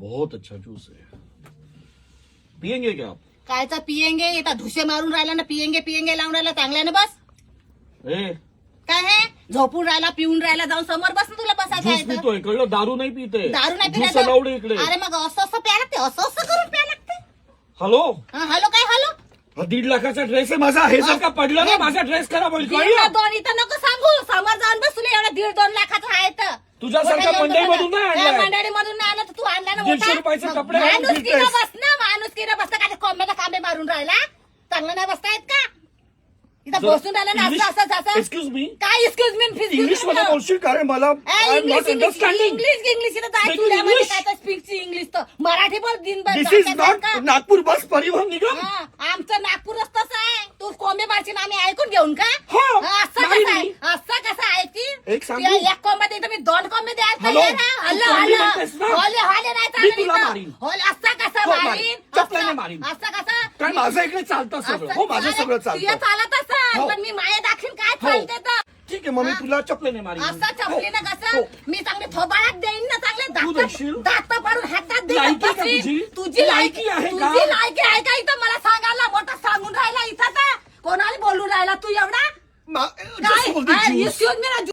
बहुत अच्छा जूस है, पियेंगे क्या आप? कायचा पियेंगे, इथं धुशे मारून राहिला ना, पियेंगे पियेंगे लावून राहिला, चांगल्याने बस. ए, काय है, झोपून राहिला, पिऊन राहिला, जाऊन समोर बस ना, तुला बसायचं ज्यूस आहे तर. पितोय, कळलं? दारू नाही पिते. दारू नाही ज्यूस पिण्याचं. अलाउड इकडे. अरे मग असं असं प्या लागते, असं असं करून प्या लागते. हॅलो, हॅलो काय हॅलो? 1.5 लाखाचा ड्रेस आहे माझा, हे जर का पडलं ना माझा ड्रेस खराब होईल, कळलं? 1.5 इथं नको सांगू, समोर जाऊन बस, तुला एवढा 1.5-2 लाखाचा आहे तर. तुझ्यासारख्या मंडईमधून नाही आणलाय. मंडळीमधून नाही आणलं तर तू आणला ना 150 रुपयाचे कपडे घालून माणूस किती फिरतेस. बस ना, माणूस किती बसता का, कोंब्याला कांबे मारून राहिला, चांगलं नाही बसता येत का? इथं बसून राहिला ना असं असं. एक्सक्यूज मी, काय एक्सक्यूज मी इंग्लिश मध्ये बोलशील का रे? मला I am not understanding. English इथं जाय Speak तुझ्यामध्ये English. काय तर स्पीकची इंग्लिश तर मराठी बोल दिनभर. दिस इज नॉट नागपूर बस परिवहन निगम. हा, आमचं नागपूरच तसं आहे. तू कोंबे मारशील आम्ही ऐकून घेऊन का? हो, असं नाही कसं आहे? मी. असं कसं ऐकतील? एक सांगू? एक कोंबा देतो मी, 2 कोंबे द्यायला हॅलो, तयार आहे. तू हॅलो कोंबडी हॅलो म्हणतेस ना? होले होले नाही मी चालत तुला इथं. मारीन. होले असं कसं हो, मारीन. मारीन? चपल्याने असं- मारीन. असं कसं? कारण माझं इकडे चालतं सगळं. हो, माझं सगळं तुझं चालतं. चालत असेल, हो. पण मी माया दाखीन काय हो. चालते तर. ठीक आहे, मग मी तुला चपलेने मारीन. असं चपलीनं हो, कसं हो. मी चांगले थोबाळात देईन ना, चांगले तू देशील? दात पाडून हातात देईन. लायकी का बसीन. तुझी? तुझी लायकी आहे का? तुझी लायकी आहे का इथं मला सांगायला? मोठा सांगून राहिला इथं तर कोणाला बोलून राहिला तू एवढा मा- just hold the काय juice. एक्सक्यूज मी ना